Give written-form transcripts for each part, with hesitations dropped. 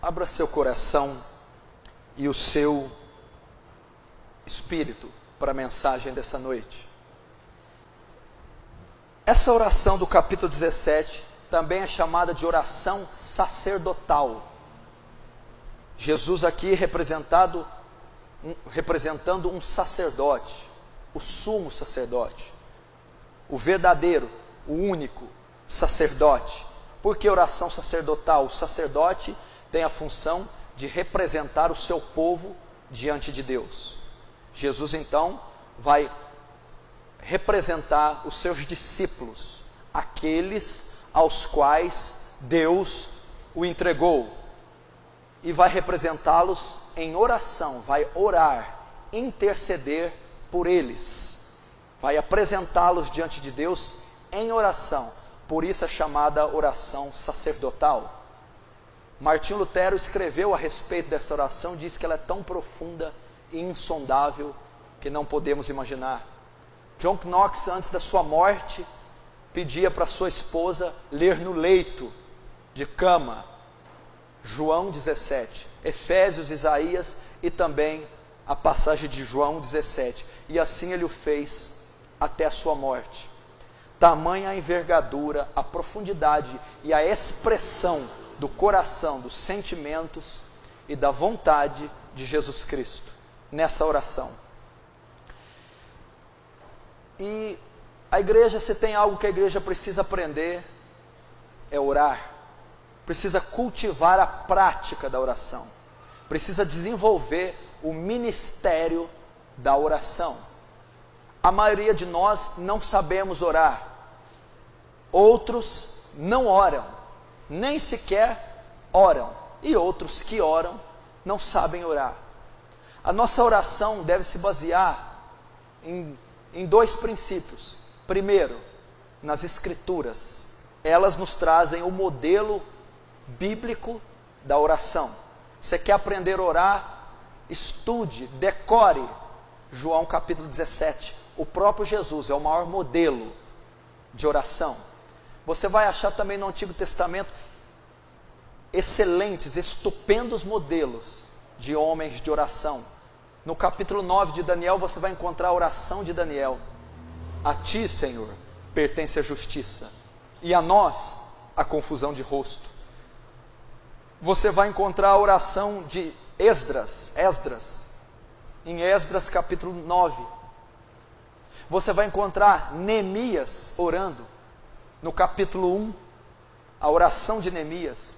Abra seu coração e o seu espírito para a mensagem dessa noite. Essa oração do capítulo 17 também é chamada de oração sacerdotal. Jesus aqui representando um sacerdote, o sumo sacerdote, o verdadeiro, o único sacerdote. Por que oração sacerdotal? O sacerdote tem a função de representar o seu povo diante de Deus. Jesus então vai representar os seus discípulos, aqueles aos quais Deus o entregou, e vai representá-los em oração, vai orar, interceder por eles, vai apresentá-los diante de Deus em oração. Por isso é chamada oração sacerdotal. Martinho Lutero escreveu a respeito dessa oração, diz que ela é tão profunda e insondável que não podemos imaginar. John Knox, antes da sua morte, pedia para sua esposa ler no leito de cama João 17, Efésios, Isaías e também a passagem de João 17, e assim ele o fez até a sua morte. Tamanha a envergadura, a profundidade e a expressão do coração, dos sentimentos e da vontade de Jesus Cristo nessa oração. E a igreja, se tem algo que a igreja precisa aprender, é orar. Precisa cultivar a prática da oração. Precisa desenvolver o ministério da oração. A maioria de nós não sabemos orar. Outros não oram, nem sequer oram. E outros que oram não sabem orar. A nossa oração deve se basear em dois princípios. Primeiro, nas Escrituras. Elas nos trazem o modelo bíblico da oração. Você quer aprender a orar? Estude, decore João capítulo 17. O próprio Jesus é o maior modelo de oração. Você vai achar também no Antigo Testamento excelentes, estupendos modelos de homens de oração. No capítulo 9 de Daniel você vai encontrar a oração de Daniel. A ti, Senhor, pertence a justiça, e a nós a confusão de rosto. Você vai encontrar a oração de Esdras, em Esdras capítulo 9. Você vai encontrar Neemias orando, no capítulo 1, a oração de Neemias.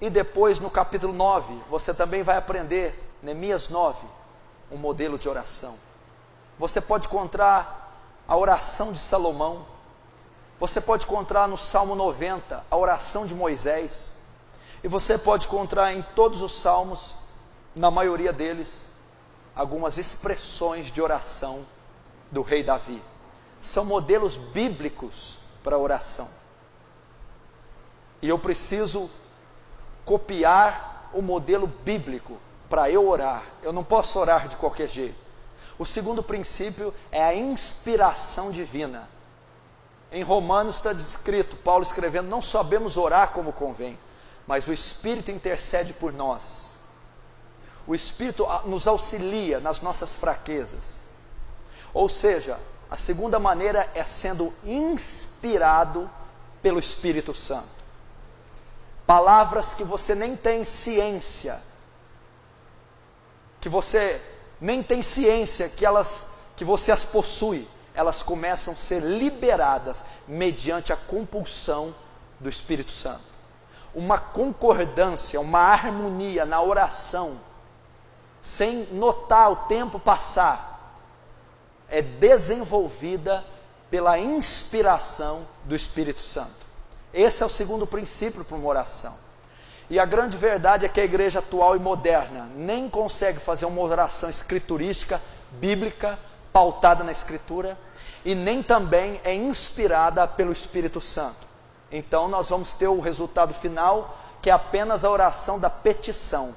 E depois no capítulo 9, você também vai aprender, Neemias 9, um modelo de oração. Você pode encontrar a oração de Salomão. Você pode encontrar no Salmo 90, a oração de Moisés. E você pode encontrar em todos os salmos, na maioria deles, algumas expressões de oração do rei Davi. São modelos bíblicos para a oração. E eu preciso copiar o modelo bíblico para eu orar. Eu não posso orar de qualquer jeito. O segundo princípio é a inspiração divina. Em Romanos está descrito, Paulo escrevendo, não sabemos orar como convém, mas o Espírito intercede por nós. O Espírito nos auxilia nas nossas fraquezas. Ou seja, a segunda maneira é sendo inspirado pelo Espírito Santo. Palavras que você nem tem ciência, que você nem tem ciência que você as possui, elas começam a ser liberadas mediante a compulsão do Espírito Santo. Uma concordância, uma harmonia na oração, sem notar o tempo passar, é desenvolvida pela inspiração do Espírito Santo. Esse é o segundo princípio para uma oração. E a grande verdade é que a igreja atual e moderna nem consegue fazer uma oração escriturística, bíblica, pautada na Escritura, e nem também é inspirada pelo Espírito Santo. Então nós vamos ter o resultado final, que é apenas a oração da petição.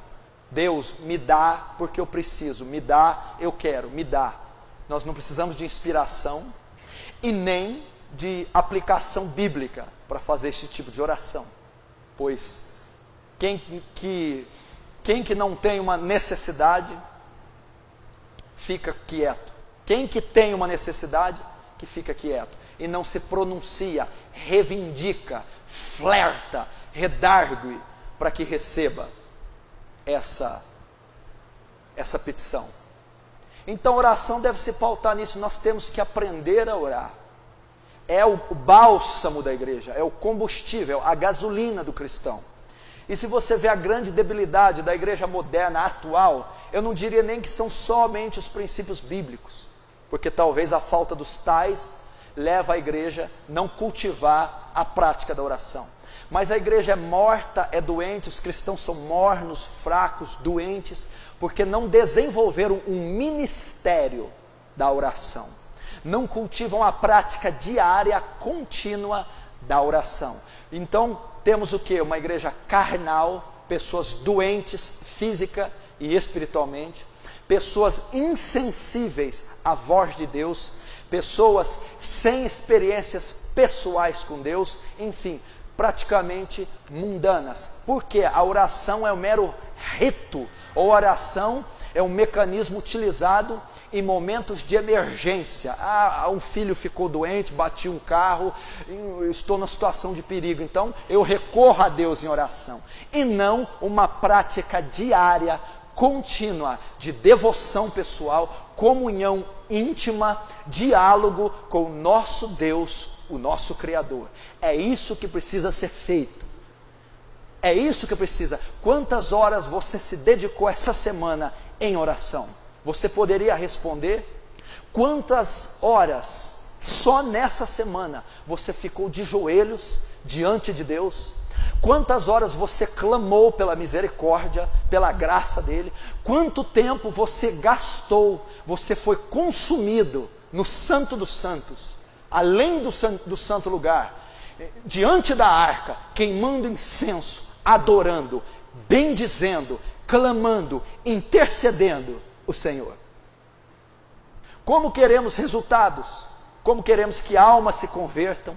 Deus, me dá porque eu preciso, me dá, eu quero, me dá. Nós não precisamos de inspiração e nem de aplicação bíblica para fazer esse tipo de oração, pois Quem que não tem uma necessidade, fica quieto. Quem que tem uma necessidade, que fica quieto. E não se pronuncia, reivindica, flerta, redargue, para que receba essa petição. Então a oração deve se pautar nisso, nós temos que aprender a orar. É o bálsamo da igreja, é o combustível, a gasolina do cristão. E se você vê a grande debilidade da igreja moderna, atual, eu não diria nem que são somente os princípios bíblicos, porque talvez a falta dos tais leva a igreja a não cultivar a prática da oração. Mas a igreja é morta, é doente, os cristãos são mornos, fracos, doentes, porque não desenvolveram um ministério da oração. Não cultivam a prática diária, contínua da oração. Então, temos o quê? Uma igreja carnal, pessoas doentes, física e espiritualmente, pessoas insensíveis à voz de Deus, pessoas sem experiências pessoais com Deus, enfim, praticamente mundanas. Porque a oração é um mero rito, ou a oração é um mecanismo utilizado em momentos de emergência. Um filho ficou doente, bati um carro, estou numa situação de perigo, então eu recorro a Deus em oração. E não uma prática diária, contínua, de devoção pessoal, comunhão íntima, diálogo com o nosso Deus, o nosso Criador. É isso que precisa ser feito. É isso que precisa. Quantas horas você se dedicou essa semana em oração? Você poderia responder? Quantas horas, só nessa semana, você ficou de joelhos diante de Deus? Quantas horas você clamou pela misericórdia, pela graça dele? Quanto tempo você gastou, você foi consumido no Santo dos Santos, além do santo lugar, diante da arca, queimando incenso, adorando, bendizendo, clamando, intercedendo o Senhor? Como queremos resultados? Como queremos que almas se convertam,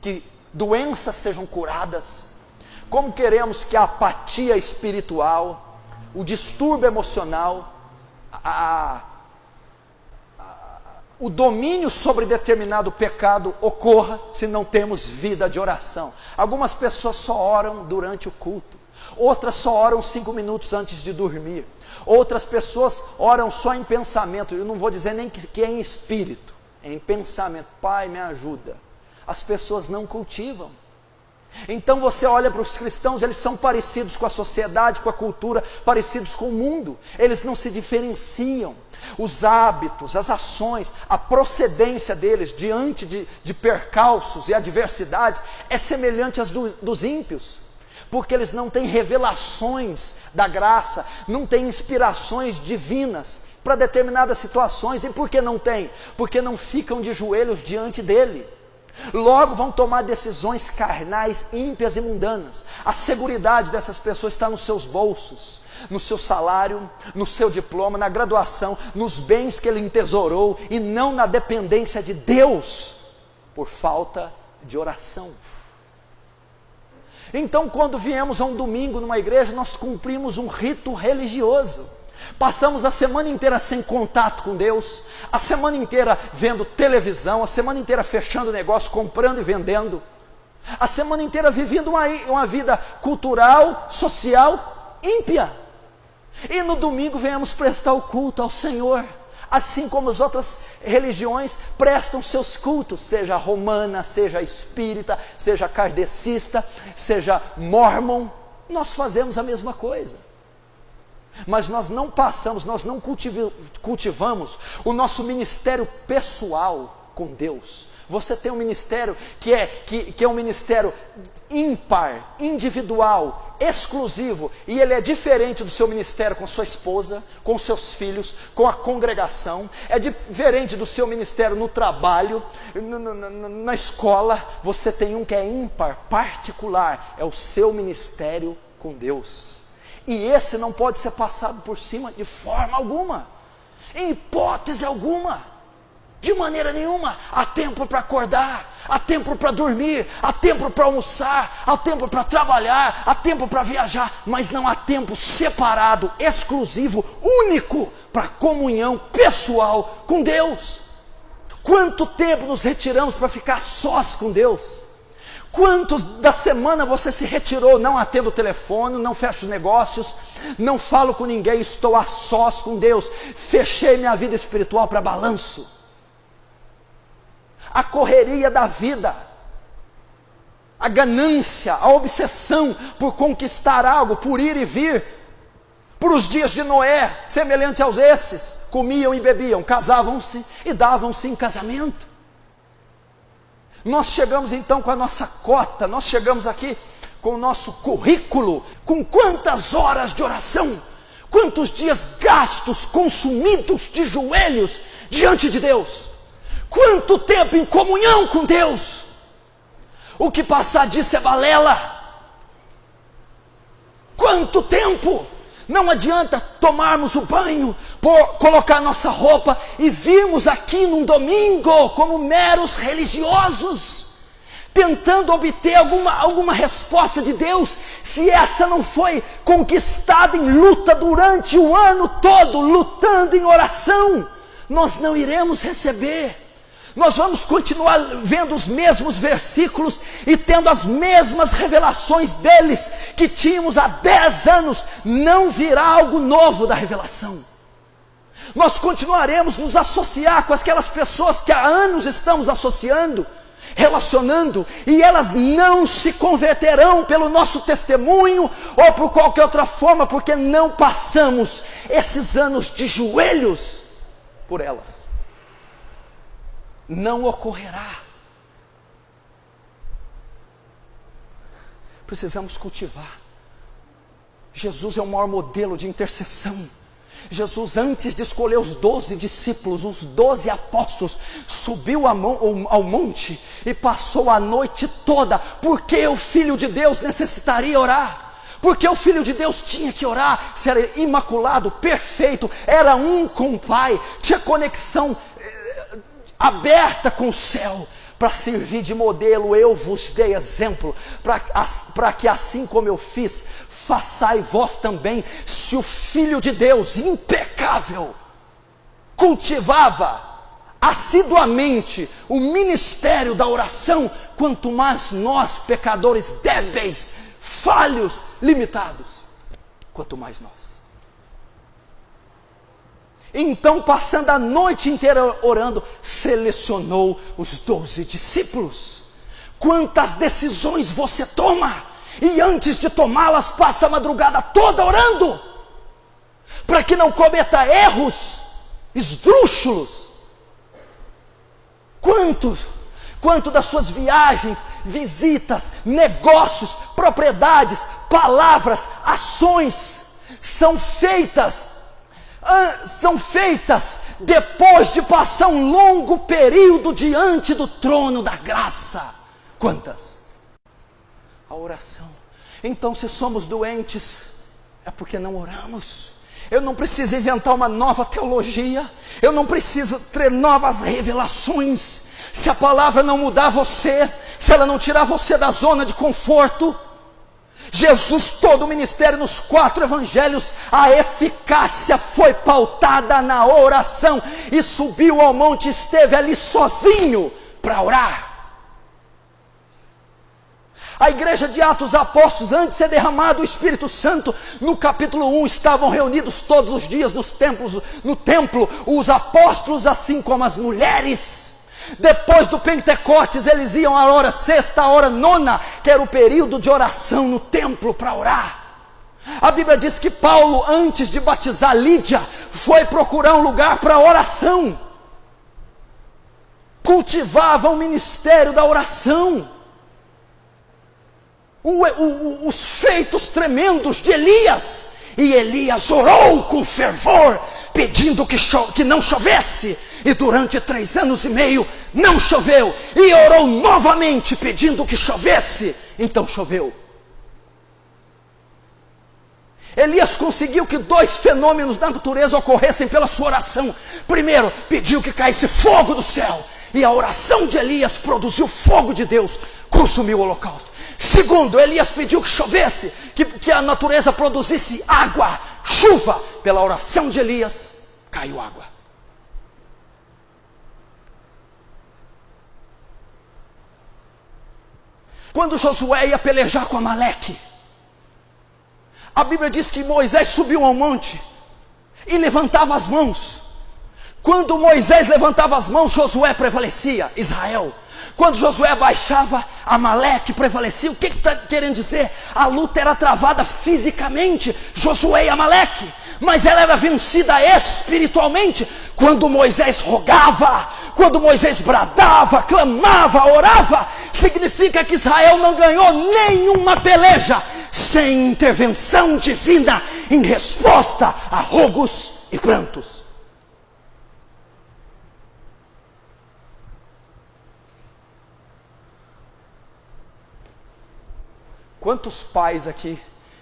que doenças sejam curadas? Como queremos que a apatia espiritual, o distúrbio emocional, o domínio sobre determinado pecado ocorra se não temos vida de oração? Algumas pessoas só oram durante o culto, outras só oram 5 minutos antes de dormir, outras pessoas oram só em pensamento. Eu não vou dizer nem que é em espírito, é em pensamento. Pai, me ajuda. As pessoas não cultivam. Então você olha para os cristãos, eles são parecidos com a sociedade, com a cultura, parecidos com o mundo. Eles não se diferenciam. Os hábitos, as ações, a procedência deles diante de percalços e adversidades é semelhante às dos ímpios. Porque eles não têm revelações da graça, não têm inspirações divinas para determinadas situações. E por que não têm? Porque não ficam de joelhos diante dele. Logo vão tomar decisões carnais, ímpias e mundanas. A seguridade dessas pessoas está nos seus bolsos, no seu salário, no seu diploma, na graduação, nos bens que ele entesourou, e não na dependência de Deus, por falta de oração. Então, quando viemos a um domingo numa igreja, nós cumprimos um rito religioso. Passamos a semana inteira sem contato com Deus, a semana inteira vendo televisão, a semana inteira fechando negócio, comprando e vendendo, a semana inteira vivendo uma vida cultural, social, ímpia. E no domingo viemos prestar o culto ao Senhor, assim como as outras religiões prestam seus cultos, seja romana, seja espírita, seja kardecista, seja mórmon. Nós fazemos a mesma coisa. Mas nós não passamos, nós não cultivamos o nosso ministério pessoal com Deus. Você tem um ministério que é um ministério ímpar, individual, exclusivo, e ele é diferente do seu ministério com sua esposa, com seus filhos, com a congregação. É diferente do seu ministério no trabalho, na escola. Você tem um que é ímpar, particular, é o seu ministério com Deus. E esse não pode ser passado por cima de forma alguma, em hipótese alguma. De maneira nenhuma. Há tempo para acordar, há tempo para dormir, há tempo para almoçar, há tempo para trabalhar, há tempo para viajar, mas não há tempo separado, exclusivo, único para comunhão pessoal com Deus. Quanto tempo nos retiramos para ficar sós com Deus? Quantos da semana você se retirou? Não atendo o telefone, não fecho os negócios, não falo com ninguém, estou a sós com Deus. Fechei minha vida espiritual para balanço. A correria da vida, a ganância, a obsessão por conquistar algo, por ir e vir, por os dias de Noé, semelhante aos esses, comiam e bebiam, casavam-se e davam-se em casamento. Nós chegamos então com a nossa cota, nós chegamos aqui com o nosso currículo, com quantas horas de oração, quantos dias gastos, consumidos de joelhos diante de Deus, quanto tempo em comunhão com Deus. O que passar disso é balela. Quanto tempo? Não adianta tomarmos o banho, colocar nossa roupa e virmos aqui num domingo como meros religiosos, tentando obter alguma resposta de Deus, se essa não foi conquistada em luta durante o ano todo, lutando em oração. Nós não iremos receber. Nós vamos continuar vendo os mesmos versículos e tendo as mesmas revelações deles que tínhamos há 10 anos. Não virá algo novo da revelação. Nós continuaremos nos associar com aquelas pessoas que há anos estamos associando, relacionando, e elas não se converterão pelo nosso testemunho ou por qualquer outra forma, porque não passamos esses anos de joelhos por elas. Não ocorrerá. Precisamos cultivar. Jesus é o maior modelo de intercessão. Jesus, antes de escolher os 12 discípulos, os 12 apóstolos, subiu ao monte e passou a noite toda. Porque o Filho de Deus necessitaria orar? Porque o Filho de Deus tinha que orar. Se era imaculado, perfeito, era um com o Pai, tinha conexão aberta com o céu, para servir de modelo. Eu vos dei exemplo, para que assim como eu fiz, façai vós também. Se o Filho de Deus, impecável, cultivava assiduamente o ministério da oração, quanto mais nós, pecadores débeis, falhos, limitados, quanto mais nós. Então, passando a noite inteira orando, selecionou os 12 discípulos. Quantas decisões você toma, e antes de tomá-las, passa a madrugada toda orando, para que não cometa erros esdrúxulos. Quanto das suas viagens, visitas, negócios, propriedades, palavras, ações, são feitas depois de passar um longo período diante do trono da graça. Quantas? A oração. Então, se somos doentes, é porque não oramos. Eu não preciso inventar uma nova teologia, eu não preciso ter novas revelações. Se a palavra não mudar você, se ela não tirar você da zona de conforto, Jesus, todo o ministério nos 4 evangelhos, a eficácia foi pautada na oração, e subiu ao monte, esteve ali sozinho para orar. A igreja de Atos dos Apóstolos, antes de ser derramado o Espírito Santo, no capítulo 1, estavam reunidos todos os dias no templo, os apóstolos, assim como as mulheres. Depois do Pentecostes, eles iam à hora sexta, à hora nona, que era o período de oração no templo para orar. A Bíblia diz que Paulo, antes de batizar Lídia, foi procurar um lugar para oração. Cultivava o ministério da oração. Os feitos tremendos de Elias. E Elias orou com fervor, pedindo que não chovesse. E durante 3 anos e meio não choveu. E orou novamente pedindo que chovesse. Então choveu. Elias conseguiu que 2 fenômenos da natureza ocorressem pela sua oração. Primeiro, pediu que caísse fogo do céu, e a oração de Elias produziu fogo de Deus, consumiu o holocausto. Segundo, Elias pediu que chovesse, que a natureza produzisse água, chuva. Pela oração de Elias, caiu água. Quando Josué ia pelejar com Amaleque, a Bíblia diz que Moisés subiu ao monte e levantava as mãos. Quando Moisés levantava as mãos, Josué prevalecia, Israel. Quando Josué abaixava, Amaleque prevalecia. O que está querendo dizer? A luta era travada fisicamente, Josué e Amaleque, mas ela era vencida espiritualmente. Quando Moisés rogava, quando Moisés bradava, clamava, orava, significa que Israel não ganhou nenhuma peleja sem intervenção divina em resposta a rogos e prantos. Quantos pais aqui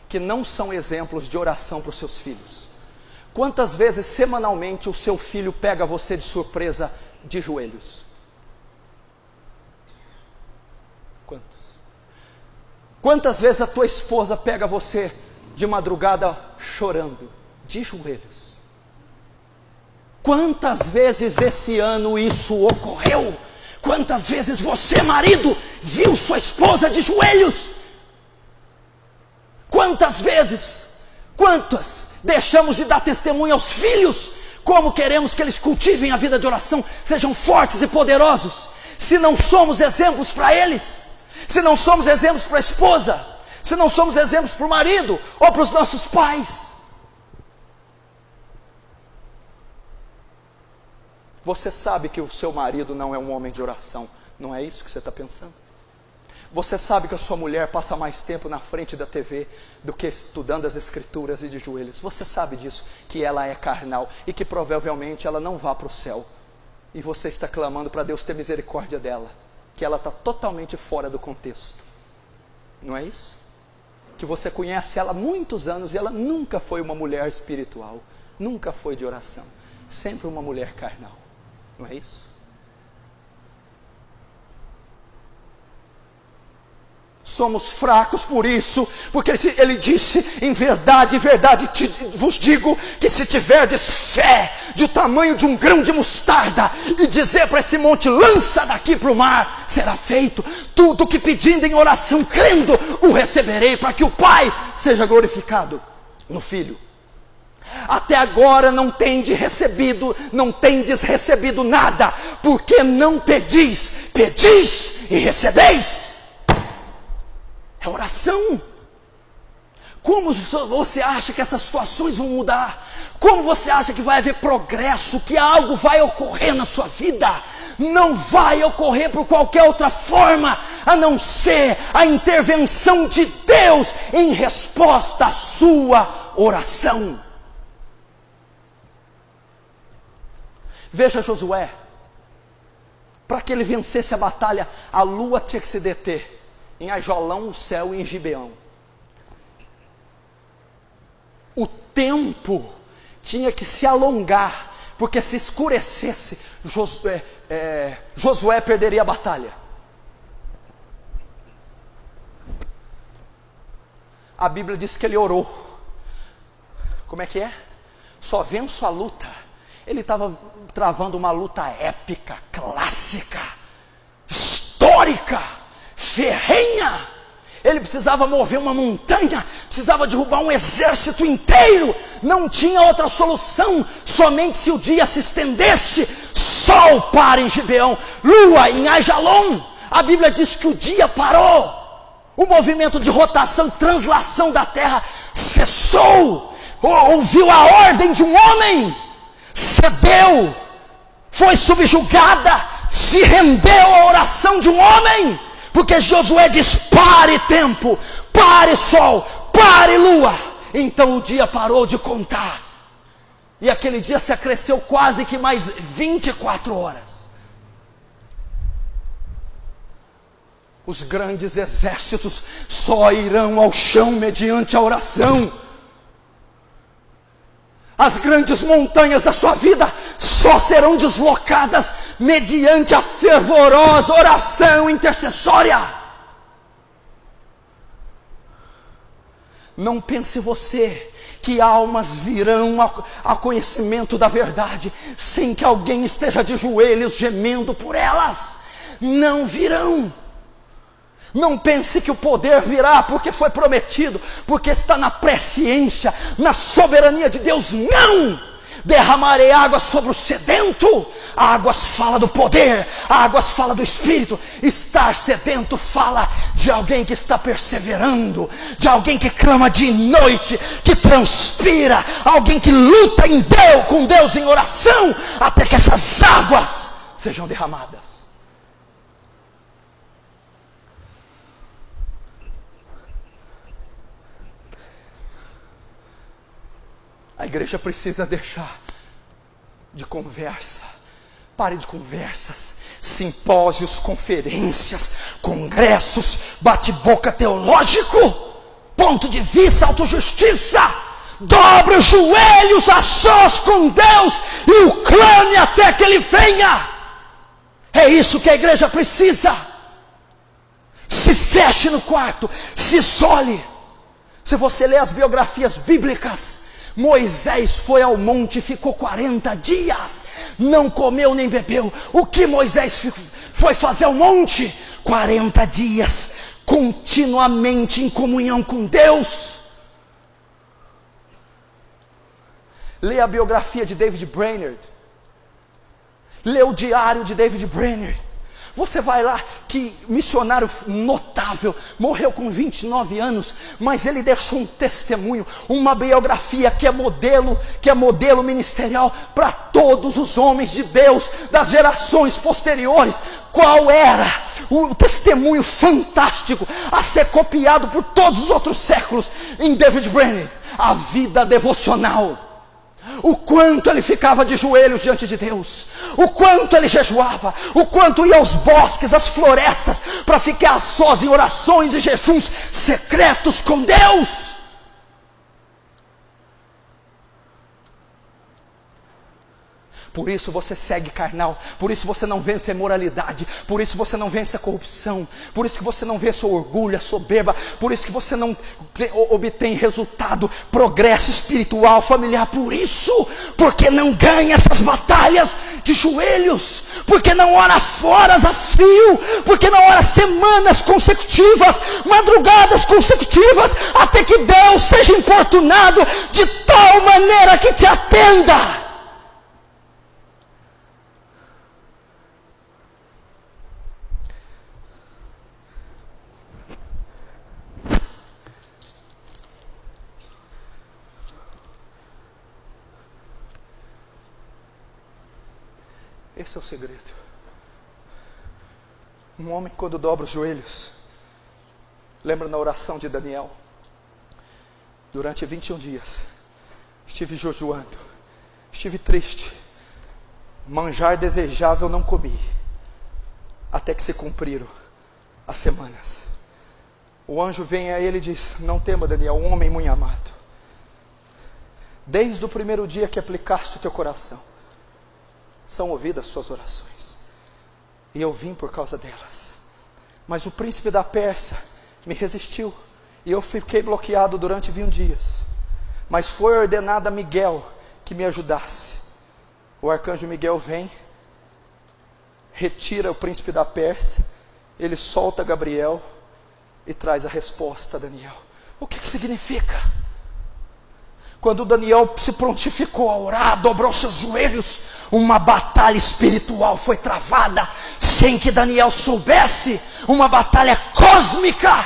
que não são exemplos de oração para os seus filhos? Quantas vezes semanalmente o seu filho pega você de surpresa de joelhos? Quantos? Quantas vezes a tua esposa pega você de madrugada chorando de joelhos? Quantas vezes esse ano isso ocorreu? Quantas vezes você, marido, viu sua esposa de joelhos? Quantas vezes, quantas deixamos de dar testemunho aos filhos, como queremos que eles cultivem a vida de oração, sejam fortes e poderosos, se não somos exemplos para eles, se não somos exemplos para a esposa, se não somos exemplos para o marido, ou para os nossos pais. Você sabe que o seu marido não é um homem de oração, não é isso que você está pensando? Você sabe que a sua mulher passa mais tempo na frente da TV do que estudando as escrituras e de joelhos. Você sabe disso, que ela é carnal e que provavelmente ela não vá para o céu. E você está clamando para Deus ter misericórdia dela, que ela está totalmente fora do contexto. Não é isso? Que você conhece ela há muitos anos e ela nunca foi uma mulher espiritual, nunca foi de oração, sempre uma mulher carnal. Não é isso? Somos fracos por isso, porque ele disse, em verdade vos digo, que se tiverdes fé do tamanho de um grão de mostarda, e dizer para esse monte, lança daqui para o mar, será feito. Tudo que pedindo em oração, crendo, o receberei, para que o Pai seja glorificado no Filho. Até agora não tendes recebido nada, porque não pedis e recebeis. É oração. Como você acha que essas situações vão mudar? Como você acha que vai haver progresso, que algo vai ocorrer na sua vida? Não vai ocorrer por qualquer outra forma, a não ser a intervenção de Deus em resposta à sua oração. Veja Josué, para que ele vencesse a batalha, a lua tinha que se deter em Ajolão, o céu, e em Gibeão. O tempo tinha que se alongar, porque se escurecesse, Josué perderia a batalha. A Bíblia diz que ele orou. Como é que é? Só venço a luta. Ele estava travando uma luta épica, clássica, histórica, ferrenha. Ele precisava mover uma montanha, precisava derrubar um exército inteiro. Não tinha outra solução, somente se o dia se estendesse. Sol para em Gibeão, lua em Ajalon. A Bíblia diz que o dia parou, o movimento de rotação e translação da terra cessou. Ouviu a ordem de um homem, cedeu, foi subjugada, se rendeu à oração de um homem. Porque Josué diz, pare tempo, pare sol, pare lua. Então o dia parou de contar. E aquele dia se acresceu quase que mais 24 horas. Os grandes exércitos só irão ao chão mediante a oração. As grandes montanhas da sua vida só serão deslocadas mediante a fervorosa oração intercessória. Não pense você que almas virão ao conhecimento da verdade sem que alguém esteja de joelhos gemendo por elas. Não virão. Não pense que o poder virá porque foi prometido, porque está na presciência, na soberania de Deus. Não! Derramarei água sobre o sedento. Águas fala do poder, águas fala do Espírito. Estar sedento fala de alguém que está perseverando, de alguém que clama de noite, que transpira, alguém que luta em Deus, com Deus em oração, até que essas águas sejam derramadas. A igreja precisa deixar de conversa. Pare de conversas, simpósios, conferências, congressos, bate-boca teológico, ponto de vista, autojustiça. Dobre os joelhos a sós com Deus e o clame até que Ele venha. É isso que a igreja precisa. Se feche no quarto, se isole. Se você ler as biografias bíblicas, Moisés foi ao monte e ficou 40 dias, não comeu nem bebeu. O que Moisés foi fazer ao monte? 40 dias, continuamente em comunhão com Deus. Lê a biografia de David Brainerd. Lê o diário de David Brainerd. Você vai lá, que missionário notável, morreu com 29 anos, mas ele deixou um testemunho, uma biografia que é modelo ministerial para todos os homens de Deus, das gerações posteriores. Qual era o testemunho fantástico a ser copiado por todos os outros séculos em David Brainerd? A vida devocional. O quanto ele ficava de joelhos diante de Deus, o quanto ele jejuava, o quanto ia aos bosques, às florestas, para ficar a sós em orações e jejuns secretos com Deus. Por isso você segue carnal, por isso você não vence a imoralidade, por isso você não vence a corrupção, por isso que você não vence o orgulho, a soberba, por isso que você não obtém resultado, progresso espiritual, familiar. Por isso, porque não ganha essas batalhas de joelhos, porque não ora horas a fio, porque não ora semanas consecutivas, madrugadas consecutivas, até que Deus seja importunado de tal maneira que te atenda. Esse é o segredo. Um homem, quando dobra os joelhos, lembra na oração de Daniel, durante 21 dias, estive jejuando, estive triste, manjar desejável não comi, até que se cumpriram as semanas. O anjo vem a ele e diz: não tema, Daniel, um homem muito amado, desde o primeiro dia que aplicaste o teu coração, são ouvidas suas orações, e eu vim por causa delas. Mas o príncipe da Pérsia me resistiu, e eu fiquei bloqueado durante 21 dias. Mas foi ordenado a Miguel que me ajudasse. O arcanjo Miguel vem, retira o príncipe da Pérsia, ele solta Gabriel e traz a resposta a Daniel. O que significa? Quando Daniel se prontificou a orar, dobrou seus joelhos, uma batalha espiritual foi travada, sem que Daniel soubesse, uma batalha cósmica.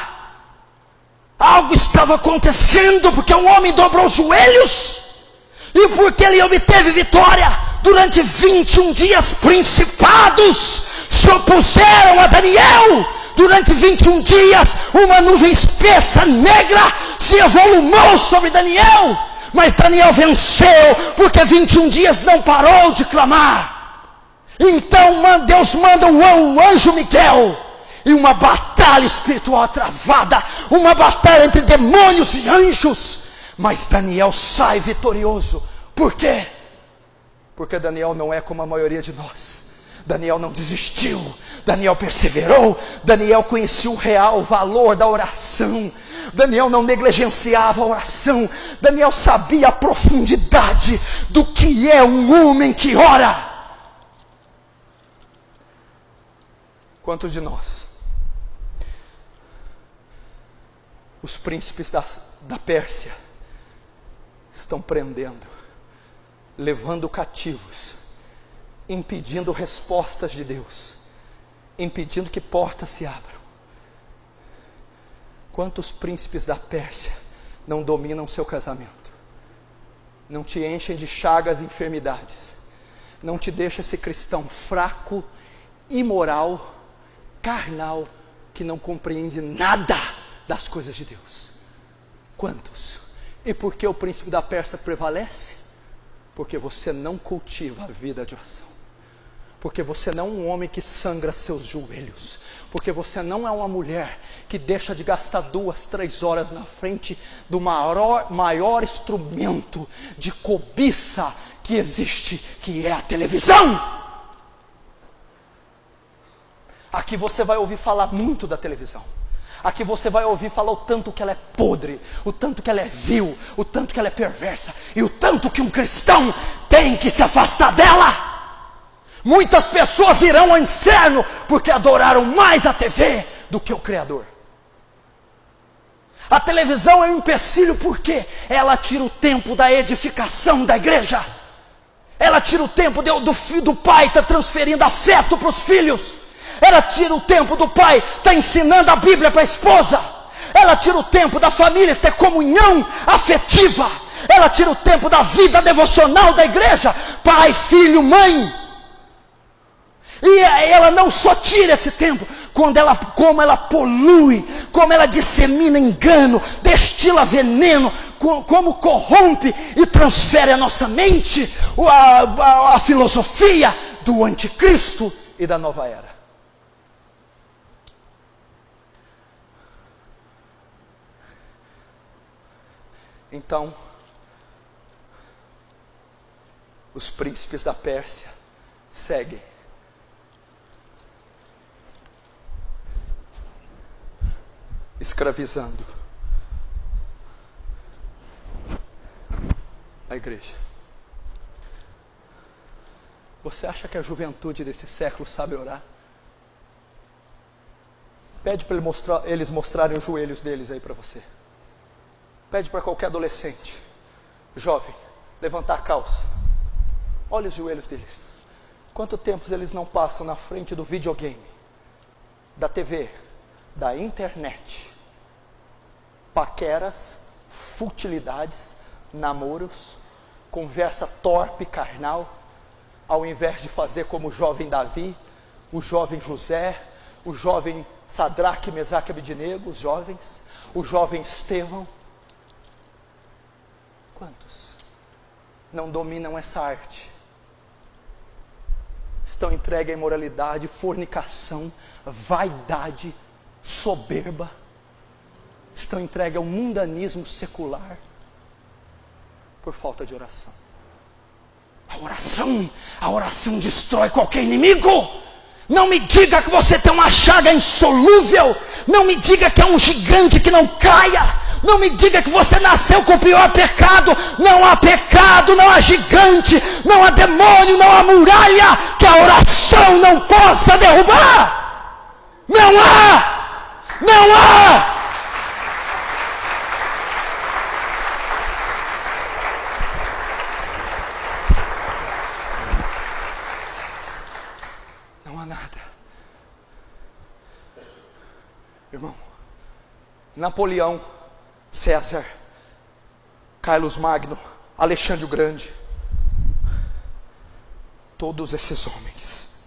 Algo estava acontecendo, porque um homem dobrou os joelhos, e porque ele obteve vitória. Durante 21 dias, principados se opuseram a Daniel. Durante 21 dias, uma nuvem espessa, negra, se avolumou sobre Daniel. Mas Daniel venceu, porque 21 dias não parou de clamar. Então Deus manda o anjo Miguel, e uma batalha espiritual travada, uma batalha entre demônios e anjos. Mas Daniel sai vitorioso, Por quê? Porque Daniel não é como a maioria de nós. Daniel não desistiu, Daniel perseverou, Daniel conhecia o real valor da oração, Daniel não negligenciava a oração, Daniel sabia a profundidade do que é um homem que ora. Quantos de nós, os príncipes da Pérsia, estão prendendo, levando cativos, impedindo respostas de Deus, impedindo que portas se abram? Quantos príncipes da Pérsia não dominam seu casamento, não te enchem de chagas e enfermidades, não te deixam esse cristão fraco, imoral, carnal, que não compreende nada das coisas de Deus? Quantos? E por que o príncipe da Pérsia prevalece? Porque você não cultiva a vida de oração, porque você não é um homem que sangra seus joelhos, porque você não é uma mulher que deixa de gastar 2, 3 horas na frente do maior instrumento de cobiça que existe, que é a televisão. Aqui você vai ouvir falar muito da televisão. Aqui você vai ouvir falar o tanto que ela é podre, o tanto que ela é vil, o tanto que ela é perversa, e o tanto que um cristão tem que se afastar dela. Muitas pessoas irão ao inferno porque adoraram mais a TV do que o Criador. A televisão é um empecilho porque ela tira o tempo da edificação da igreja. Ela tira o tempo do pai estar transferindo afeto para os filhos. Ela tira o tempo do pai estar ensinando a Bíblia para a esposa. Ela tira o tempo da família ter comunhão afetiva. Ela tira o tempo da vida devocional da igreja, pai, filho, mãe. E ela não só tira esse tempo, como ela polui, como ela dissemina engano, destila veneno, como corrompe e transfere à nossa mente a filosofia do anticristo e da nova era. Então, os príncipes da Pérsia seguem. Escravizando a igreja. Você acha que a juventude desse século sabe orar? Pede para eles mostrarem os joelhos deles aí para você. Pede para qualquer adolescente, jovem, levantar a calça. Olha os joelhos deles. Quanto tempo eles não passam na frente do videogame, da TV, da internet? Paqueras, futilidades, namoros, conversa torpe, carnal, ao invés de fazer como o jovem Davi, o jovem José, o jovem Sadraque, Mesaque e Abednego, os jovens, o jovem Estevão. Quantos não dominam essa arte? Estão entregues à imoralidade, fornicação, vaidade, soberba. Estão entregues ao mundanismo secular por falta de oração. A oração destrói qualquer inimigo. Não me diga que você tem uma chaga insolúvel. Não me diga que é um gigante que não caia. Não me diga que você nasceu com o pior pecado. Não há pecado, não há gigante, não há demônio, não há muralha que a oração não possa derrubar. Não há! Não há! Não há nada. Irmão, Napoleão, César, Carlos Magno, Alexandre o Grande, todos esses homens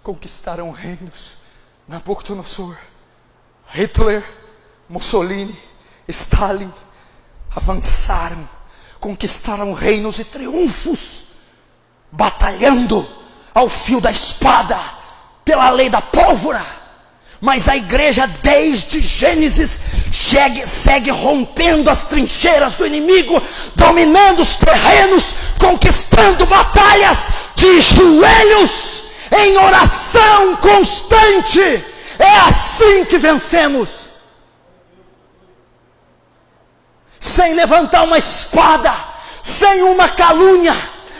conquistaram reinos. Nabucodonosor, Hitler, Mussolini, Stalin avançaram, conquistaram reinos e triunfos, batalhando ao fio da espada, pela lei da pólvora. Mas a igreja desde Gênesis segue rompendo as trincheiras do inimigo, dominando os terrenos, conquistando batalhas de joelhos, em oração constante. É assim que vencemos. Sem levantar uma espada, sem uma calúnia,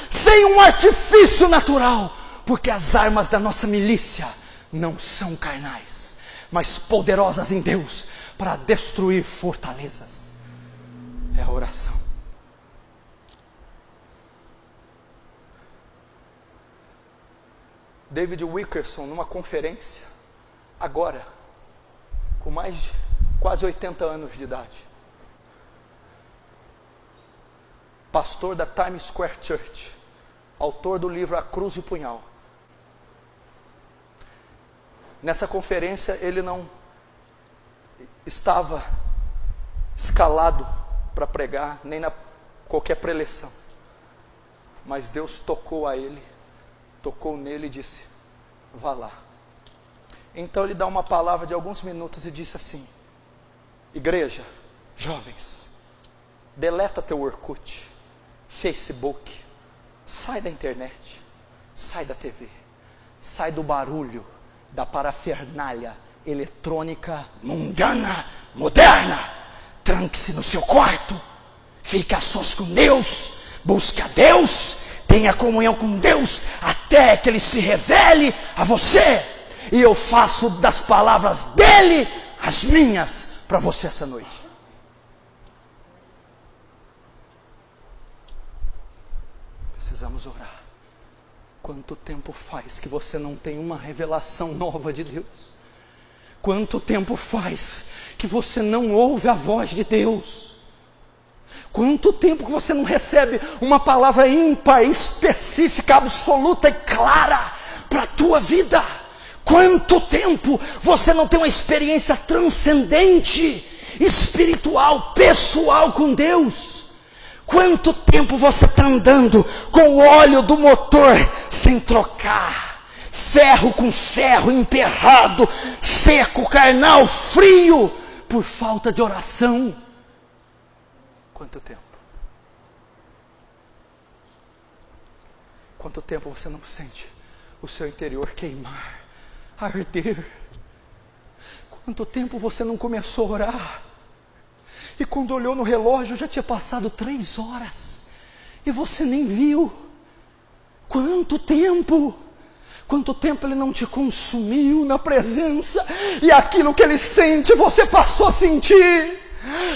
sem um artifício natural, porque as armas da nossa milícia não são carnais, mas poderosas em Deus para destruir fortalezas. É a oração. David Wilkerson, numa conferência, agora, com mais de quase 80 anos de idade, pastor da Times Square Church, autor do livro A Cruz e o Punhal. Nessa conferência ele não estava escalado para pregar, nem na qualquer preleção, mas Deus tocou nele e disse: vá lá. Então ele dá uma palavra de alguns minutos e disse assim: igreja, jovens, deleta teu Orkut, Facebook, sai da internet, sai da TV, sai do barulho, da parafernália eletrônica mundana, moderna. Tranque-se no seu quarto, fique a sós com Deus, busque a Deus, tenha comunhão com Deus, até que Ele se revele a você. E eu faço das palavras dEle as minhas para você essa noite. Precisamos orar. Quanto tempo faz que você não tem uma revelação nova de Deus? Quanto tempo faz que você não ouve a voz de Deus? Quanto tempo que você não recebe uma palavra ímpar, específica, absoluta e clara para a tua vida? Quanto tempo você não tem uma experiência transcendente, espiritual, pessoal com Deus? Quanto tempo você está andando com o óleo do motor sem trocar? Ferro com ferro, emperrado, seco, carnal, frio, por falta de oração. Quanto tempo? Quanto tempo você não sente o seu interior queimar, arder? Quanto tempo você não começou a orar? E quando olhou no relógio já tinha passado 3 horas. E você nem viu. Quanto tempo? Quanto tempo Ele não te consumiu na presença? E aquilo que Ele sente, você passou a sentir.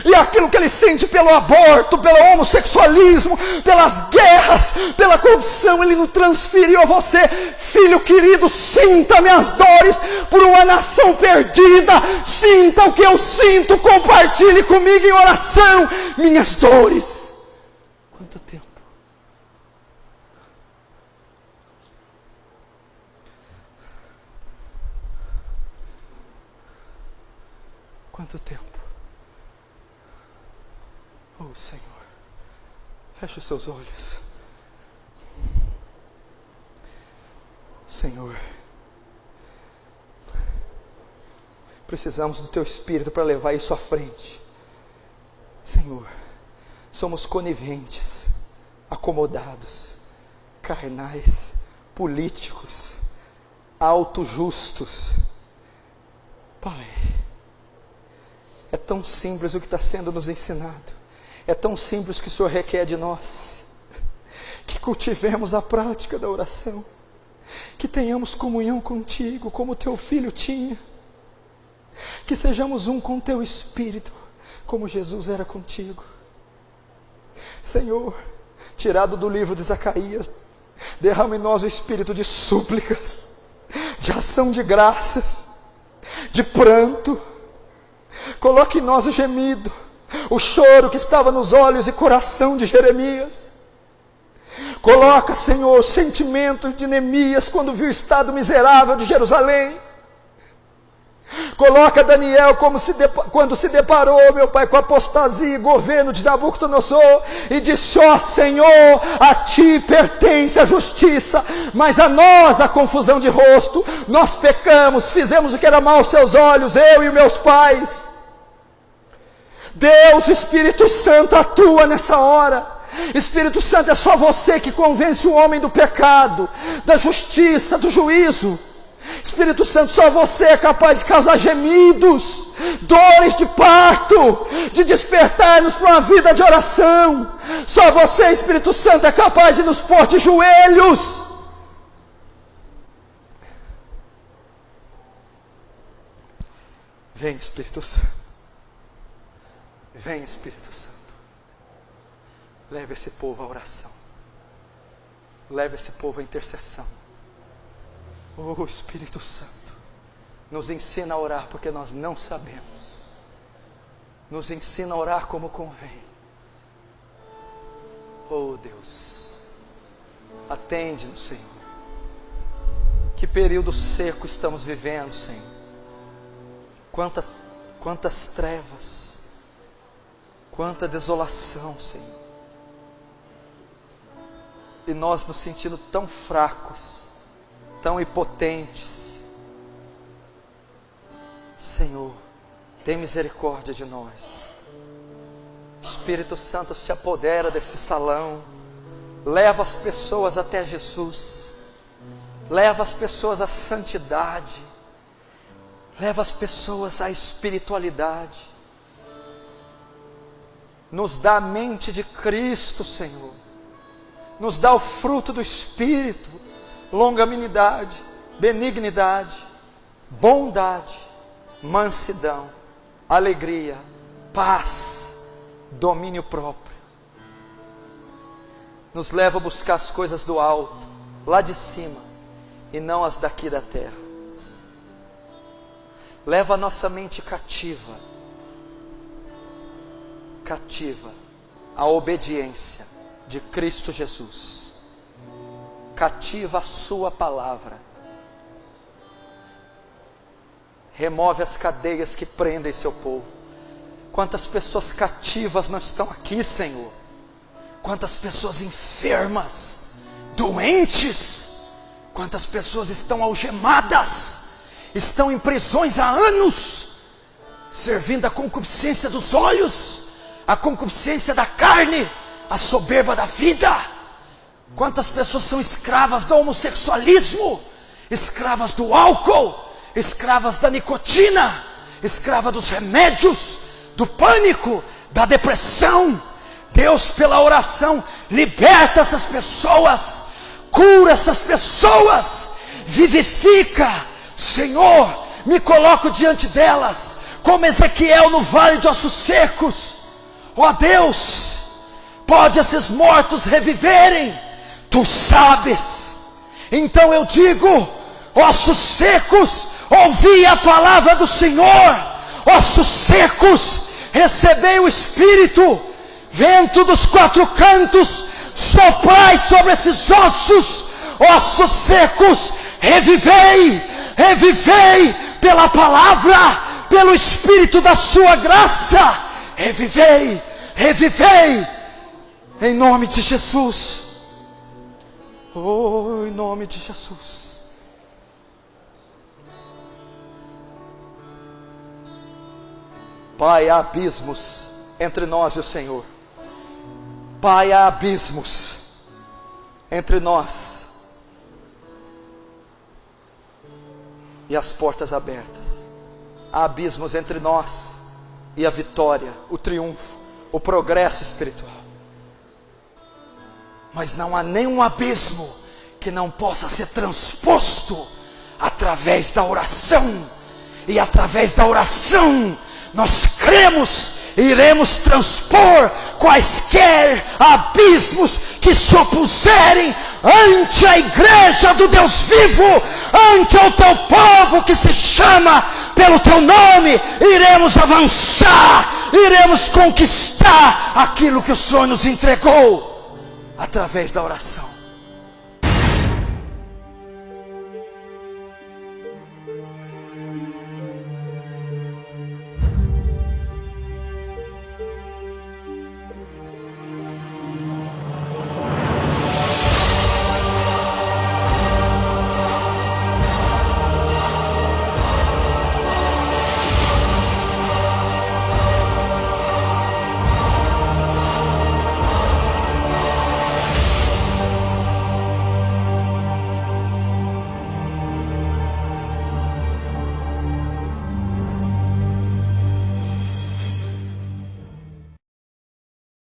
E aquilo que Ele sente pelo aborto, pelo homossexualismo, pelas guerras, pela corrupção, Ele não transferiu a você. Filho querido, sinta minhas dores por uma nação perdida. Sinta o que eu sinto, compartilhe comigo em oração minhas dores. Quanto tempo? Quanto tempo? Oh Senhor, feche os seus olhos. Senhor, precisamos do Teu Espírito para levar isso à frente. Senhor, somos coniventes, acomodados, carnais, políticos, autojustos. Pai, é tão simples o que está sendo nos ensinado. É tão simples que o Senhor requer de nós. Que cultivemos a prática da oração. Que tenhamos comunhão contigo, como Teu Filho tinha. Que sejamos um com Teu Espírito, como Jesus era contigo. Senhor, tirado do livro de Zacarias, derrama em nós o espírito de súplicas, de ação de graças, de pranto. Coloque em nós o gemido, o choro que estava nos olhos e coração de Jeremias. Coloca, Senhor, o sentimento de Neemias quando viu o estado miserável de Jerusalém. Coloca Daniel quando se deparou, meu Pai, com a apostasia e governo de Nabucodonosor, e disse: ó Senhor, a ti pertence a justiça, mas a nós a confusão de rosto. Nós pecamos, fizemos o que era mal aos seus olhos, eu e meus pais. Deus, Espírito Santo, atua nessa hora. Espírito Santo, é só você que convence o homem do pecado, da justiça, do juízo. Espírito Santo, só você é capaz de causar gemidos, dores de parto, de despertar-nos para uma vida de oração. Só você, Espírito Santo, é capaz de nos pôr de joelhos. Vem, Espírito Santo. Vem, Espírito Santo. Leve esse povo à oração. Leve esse povo à intercessão. Oh, Espírito Santo, nos ensina a orar, porque nós não sabemos. Nos ensina a orar como convém. Oh, Deus, atende-nos, Senhor. Que período seco estamos vivendo, Senhor. Quantas trevas, quanta desolação, Senhor. E nós nos sentindo tão fracos, tão impotentes. Senhor, tem misericórdia de nós. Espírito Santo, se apodera desse salão, leva as pessoas até Jesus, leva as pessoas à santidade, leva as pessoas à espiritualidade. Nos dá a mente de Cristo, Senhor. Nos dá o fruto do Espírito: longanimidade, benignidade, bondade, mansidão, alegria, paz, domínio próprio. Nos leva a buscar as coisas do alto, lá de cima, e não as daqui da terra. Leva a nossa mente cativa à obediência de Cristo Jesus. Cativa a sua palavra. Remove as cadeias que prendem seu povo. Quantas pessoas cativas não estão aqui, Senhor? Quantas pessoas enfermas, doentes, quantas pessoas estão algemadas, estão em prisões há anos, servindo a concupiscência dos olhos, a concupiscência da carne, a soberba da vida. Quantas pessoas são escravas do homossexualismo, escravas do álcool, escravas da nicotina, escravas dos remédios, do pânico, da depressão. Deus, pela oração, liberta essas pessoas, cura essas pessoas, vivifica. Senhor, me coloco diante delas, como Ezequiel no vale de ossos secos. Ó Deus, pode esses mortos reviverem? Tu sabes. Então eu digo: ossos secos, ouvi a palavra do Senhor. Ossos secos, recebei o Espírito. Vento dos quatro cantos, soprai sobre esses ossos. Ossos secos, revivei, revivei pela palavra, pelo Espírito da sua graça. Revivei, revivei, em nome de Jesus. Oh, em nome de Jesus. Pai, há abismos entre nós e o Senhor. Pai, há abismos entre nós e as portas abertas. Há abismos entre nós e a vitória, o triunfo, o progresso espiritual. Mas não há nenhum abismo que não possa ser transposto através da oração. E através da oração nós cremos e iremos transpor quaisquer abismos que se opuserem ante a igreja do Deus vivo, ante o teu povo que se chama pelo teu nome. Iremos avançar, iremos conquistar aquilo que o Senhor nos entregou através da oração.